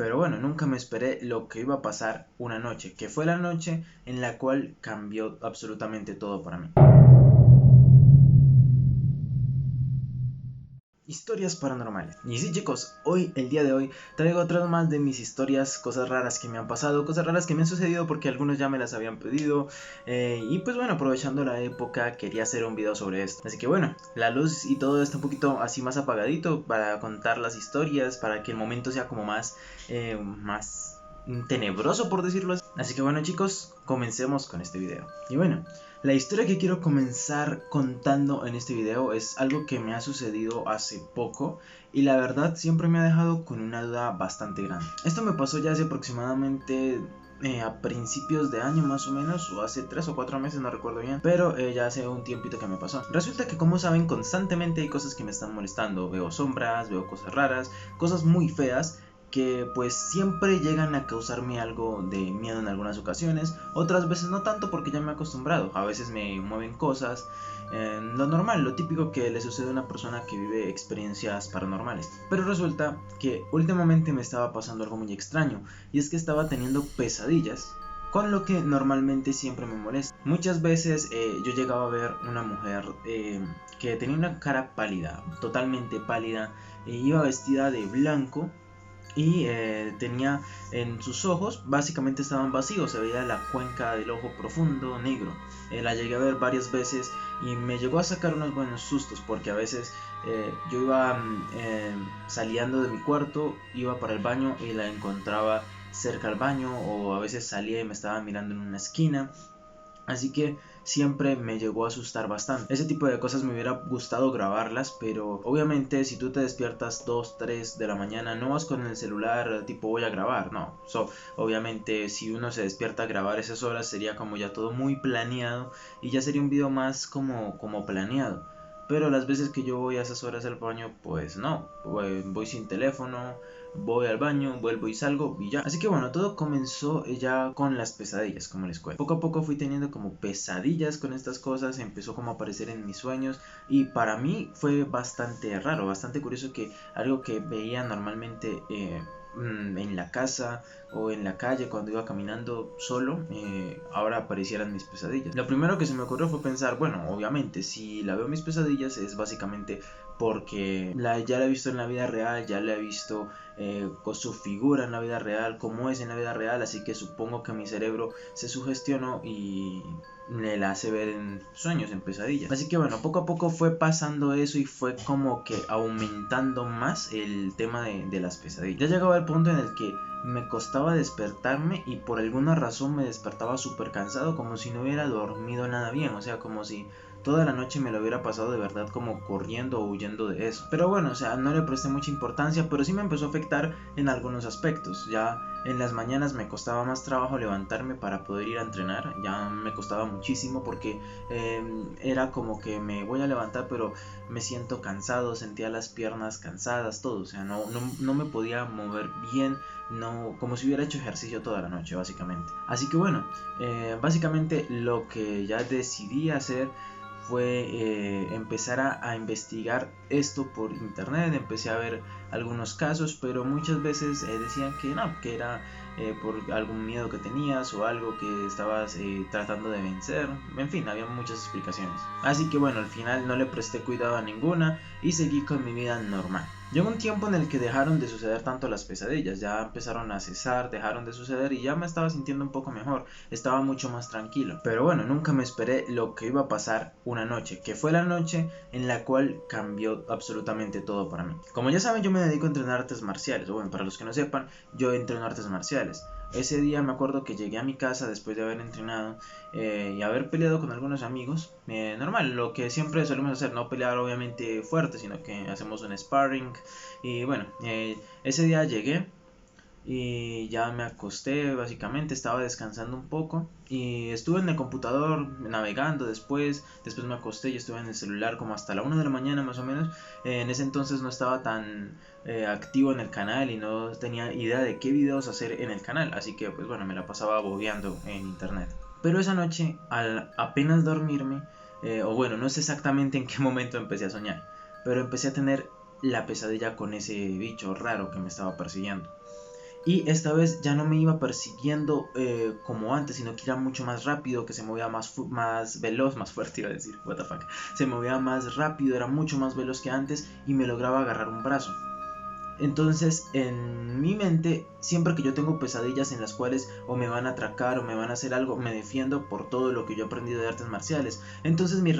Pero bueno, nunca me esperé lo que iba a pasar una noche, que fue la noche en la cual cambió absolutamente todo para mí. Historias paranormales. Y sí, chicos, el día de hoy, traigo otras más de mis historias, cosas raras que me han pasado, cosas raras que me han sucedido porque algunos ya me las habían pedido. Y pues bueno, aprovechando la época, quería hacer un video sobre esto. Así que bueno, la luz y todo está un poquito así más apagadito para contar las historias, para que el momento sea como más tenebroso, por decirlo así. Así que bueno, chicos, comencemos con este video. Y bueno, la historia que quiero comenzar contando en este video es algo que me ha sucedido hace poco y la verdad siempre me ha dejado con una duda bastante grande. Esto me pasó ya hace aproximadamente a principios de año más o menos, o hace 3 o 4 meses, no recuerdo bien, pero ya hace un tiempito que me pasó. Resulta que, como saben, constantemente hay cosas que me están molestando. Veo sombras, veo cosas raras, cosas muy feas que pues siempre llegan a causarme algo de miedo en algunas ocasiones, otras veces no tanto porque ya me he acostumbrado. A veces me mueven cosas, lo normal, lo típico que le sucede a una persona que vive experiencias paranormales. Pero resulta que últimamente me estaba pasando algo muy extraño, y es que estaba teniendo pesadillas, con lo que normalmente siempre me molesta. Muchas veces yo llegaba a ver una mujer que tenía una cara pálida, totalmente pálida, iba vestida de blanco y tenía en sus ojos, básicamente estaban vacíos, se veía la cuenca del ojo profundo, negro. La llegué a ver varias veces y me llegó a sacar unos buenos sustos, porque a veces yo iba saliendo de mi cuarto, iba para el baño y la encontraba cerca al baño, o a veces salía y me estaba mirando en una esquina. Así que siempre me llegó a asustar bastante. Ese tipo de cosas me hubiera gustado grabarlas, pero obviamente si tú te despiertas 2, 3 de la mañana, no vas con el celular tipo voy a grabar, no. Obviamente si uno se despierta a grabar esas horas sería como ya todo muy planeado y ya sería un video más como planeado. Pero las veces que yo voy a esas horas al baño, pues no, voy sin teléfono, voy al baño, vuelvo y salgo y ya. Así que bueno, todo comenzó ya con las pesadillas, como les cuento. Poco a poco fui teniendo como pesadillas con estas cosas, empezó como a aparecer en mis sueños y para mí fue bastante raro, bastante curioso que algo que veía normalmente en la casa o en la calle cuando iba caminando solo, ahora aparecieran mis pesadillas. Lo primero que se me ocurrió fue pensar, bueno, obviamente si la veo en mis pesadillas es básicamente porque ya la he visto en la vida real, ya la he visto con su figura en la vida real, cómo es en la vida real, así que supongo que mi cerebro se sugestionó y me la hace ver en sueños, en pesadillas. Así que bueno, poco a poco fue pasando eso y fue como que aumentando más el tema de las pesadillas. Ya llegaba el punto en el que me costaba despertarme y por alguna razón me despertaba súper cansado, como si no hubiera dormido nada bien, o sea, como si toda la noche me lo hubiera pasado de verdad como corriendo o huyendo de eso. Pero bueno, o sea, no le presté mucha importancia, pero sí me empezó a afectar en algunos aspectos. Ya en las mañanas me costaba más trabajo levantarme para poder ir a entrenar, ya me costaba muchísimo porque era como que me voy a levantar pero me siento cansado, sentía las piernas cansadas, todo, o sea, no me podía mover bien, no, como si hubiera hecho ejercicio toda la noche básicamente. Así que bueno, básicamente lo que ya decidí hacer fue empezar a investigar esto por internet. Empecé a ver algunos casos, pero muchas veces decían que no, que era por algún miedo que tenías o algo que estabas tratando de vencer. En fin, había muchas explicaciones. Así que bueno, al final no le presté cuidado a ninguna y seguí con mi vida normal. Llegó un tiempo en el que dejaron de suceder tanto las pesadillas, ya empezaron a cesar, dejaron de suceder y ya me estaba sintiendo un poco mejor, estaba mucho más tranquilo. Pero bueno, nunca me esperé lo que iba a pasar una noche, que fue la noche en la cual cambió absolutamente todo para mí. Como ya saben, yo me dedico a entrenar artes marciales, o bueno, para los que no sepan, yo entreno artes marciales. Ese día me acuerdo que llegué a mi casa después de haber entrenado y haber peleado con algunos amigos. Normal, lo que siempre solemos hacer, no pelear obviamente fuerte, sino que hacemos un sparring. Y bueno, ese día llegué y ya me acosté, básicamente estaba descansando un poco y estuve en el computador navegando. Después me acosté y estuve en el celular como hasta la 1 de la mañana más o menos. En ese entonces no estaba tan activo en el canal y no tenía idea de qué videos hacer en el canal, así que pues bueno, me la pasaba bobeando en internet. Pero esa noche, al apenas dormirme, o bueno, no sé exactamente en qué momento empecé a soñar, pero empecé a tener la pesadilla con ese bicho raro que me estaba persiguiendo. Y esta vez ya no me iba persiguiendo como antes, sino que era mucho más rápido, que se movía más veloz, más fuerte iba a decir, what the fuck. Se movía más rápido, era mucho más veloz que antes y me lograba agarrar un brazo. Entonces, en mi mente, siempre que yo tengo pesadillas en las cuales o me van a atracar o me van a hacer algo, me defiendo por todo lo que yo he aprendido de artes marciales. Entonces mi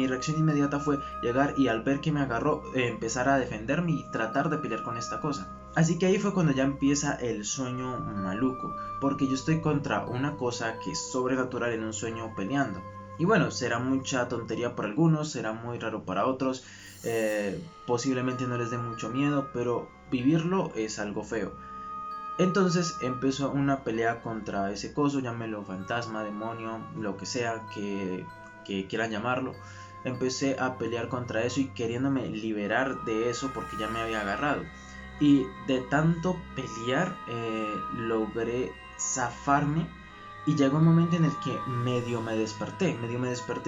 reacción inmediata fue llegar y al ver que me agarró, empezar a defenderme y tratar de pelear con esta cosa. Así que ahí fue cuando ya empieza el sueño maluco, porque yo estoy contra una cosa que es sobrenatural en un sueño peleando. Y bueno, será mucha tontería para algunos, será muy raro para otros, posiblemente no les dé mucho miedo, pero vivirlo es algo feo. Entonces empezó una pelea contra ese coso, llámelo fantasma, demonio, lo que sea que quieran llamarlo. Empecé a pelear contra eso y queriéndome liberar de eso porque ya me había agarrado. Y de tanto pelear logré zafarme. Y llegó un momento en el que medio me desperté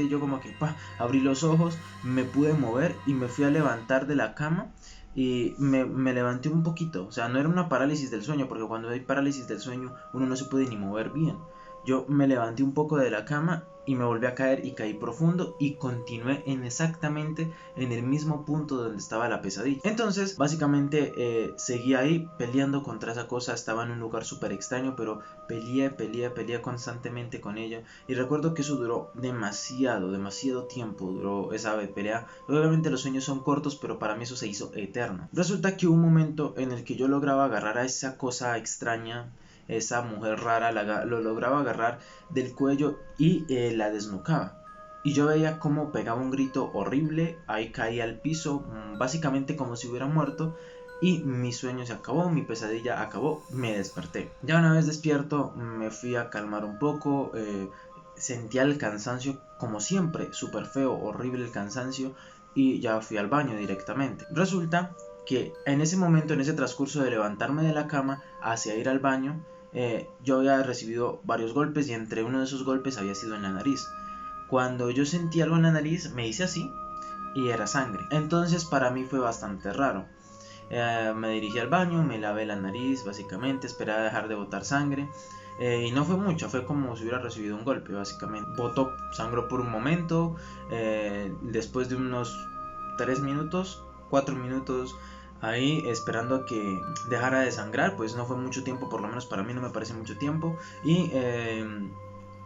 y yo como que abrí los ojos, me pude mover y me fui a levantar de la cama y me levanté un poquito. O sea, no era una parálisis del sueño, porque cuando hay parálisis del sueño uno no se puede ni mover bien. Yo me levanté un poco de la cama y me volví a caer y caí profundo y continué exactamente en el mismo punto donde estaba la pesadilla. Entonces básicamente seguí ahí peleando contra esa cosa. Estaba en un lugar súper extraño, pero peleé constantemente con ella. Y recuerdo que eso duró demasiado tiempo, duró esa pelea. Obviamente los sueños son cortos, pero para mí eso se hizo eterno. Resulta que hubo un momento en el que yo lograba agarrar a esa cosa extraña, esa mujer rara, lo lograba agarrar del cuello y la desnucaba. Y yo veía cómo pegaba un grito horrible, ahí caía al piso, básicamente como si hubiera muerto. Y mi sueño se acabó, mi pesadilla acabó, me desperté. Ya una vez despierto me fui a calmar un poco, sentía el cansancio como siempre, súper feo, horrible el cansancio, y ya fui al baño directamente. Resulta que en ese momento, en ese transcurso de levantarme de la cama hacia ir al baño, yo había recibido varios golpes y entre uno de esos golpes había sido en la nariz. Cuando yo sentí algo en la nariz me hice así y era sangre. Entonces para mí fue bastante raro. Me dirigí al baño, me lavé la nariz básicamente, esperé a dejar de botar sangre. Y no fue mucho, fue como si hubiera recibido un golpe básicamente. Botó, sangró por un momento, después de unos 3 minutos, 4 minutos ahí esperando a que dejara de sangrar, pues no fue mucho tiempo, por lo menos para mí no me parece mucho tiempo. Y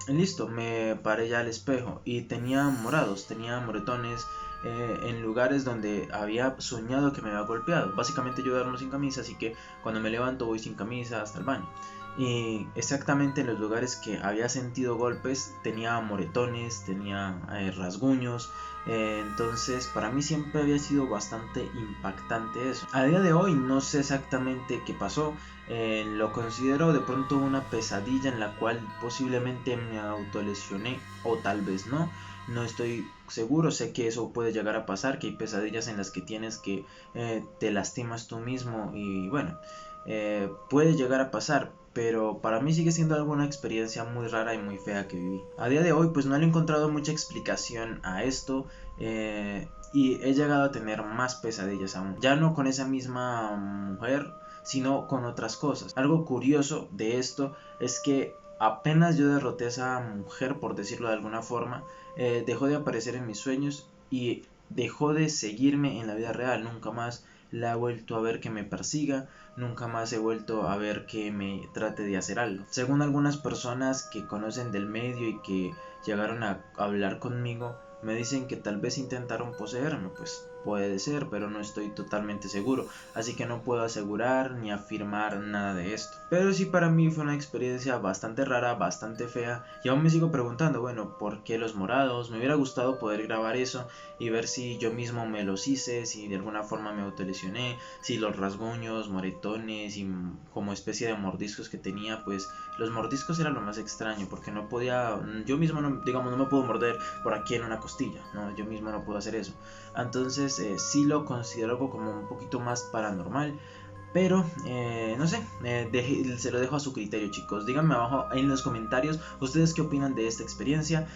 listo, me paré ya al espejo y tenía moretones en lugares donde había soñado que me había golpeado. Básicamente yo duermo sin camisa, así que cuando me levanto voy sin camisa hasta el baño. Y exactamente en los lugares que había sentido golpes tenía moretones, tenía rasguños. Entonces para mí siempre había sido bastante impactante eso. A día de hoy no sé exactamente qué pasó. Lo considero de pronto una pesadilla en la cual posiblemente me autolesioné o tal vez no. No estoy seguro, sé que eso puede llegar a pasar, que hay pesadillas en las que tienes que te lastimas tú mismo y bueno, puede llegar a pasar, pero para mí sigue siendo alguna experiencia muy rara y muy fea que viví. A día de hoy pues no le he encontrado mucha explicación a esto y he llegado a tener más pesadillas aún, ya no con esa misma mujer, sino con otras cosas. Algo curioso de esto es que apenas yo derroté a esa mujer, por decirlo de alguna forma, dejó de aparecer en mis sueños y dejó de seguirme en la vida real. Nunca más la he vuelto a ver que me persiga, nunca más he vuelto a ver que me trate de hacer algo. Según algunas personas que conocen del medio y que llegaron a hablar conmigo, me dicen que tal vez intentaron poseerme, pues puede ser, pero no estoy totalmente seguro, así que no puedo asegurar ni afirmar nada de esto. Pero sí, para mí fue una experiencia bastante rara, bastante fea, y aún me sigo preguntando, bueno, ¿por qué los morados? Me hubiera gustado poder grabar eso y ver si yo mismo me los hice, si de alguna forma me autolesioné, si los rasguños, moretones y como especie de mordiscos que tenía, pues los mordiscos era lo más extraño, porque no podía, yo mismo no, digamos, no me puedo morder por aquí en una costilla, no, yo mismo no puedo hacer eso. Entonces sí lo considero algo como un poquito más paranormal, Pero, no sé, se lo dejo a su criterio, chicos. Díganme abajo en los comentarios ustedes qué opinan de esta experiencia.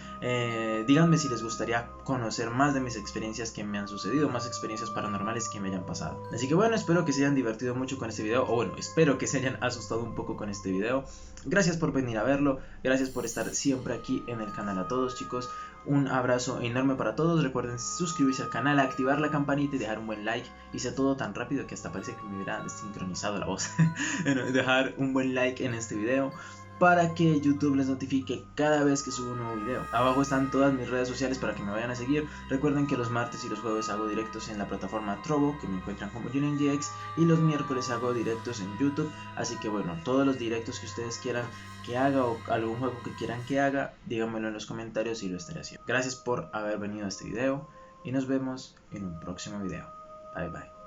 Díganme si les gustaría conocer más de mis experiencias que me han sucedido, más experiencias paranormales que me hayan pasado. Así que bueno, espero que se hayan divertido mucho con este video, o bueno, espero que se hayan asustado un poco con este video. Gracias por venir a verlo, gracias por estar siempre aquí en el canal a todos, chicos. Un abrazo enorme para todos. Recuerden suscribirse al canal, activar la campanita y dejar un buen like. Hice todo tan rápido que hasta parece que me hubiera desincronizado la voz. Bueno, dejar un buen like en este video para que YouTube les notifique cada vez que subo un nuevo video. Abajo están todas mis redes sociales para que me vayan a seguir. Recuerden que los martes y los jueves hago directos en la plataforma Trovo, que me encuentran como JulianGX, y los miércoles hago directos en YouTube. Así que bueno, todos los directos que ustedes quieran que haga o algún juego que quieran que haga, díganmelo en los comentarios y lo estaré haciendo. Gracias por haber venido a este video y nos vemos en un próximo video. Bye bye.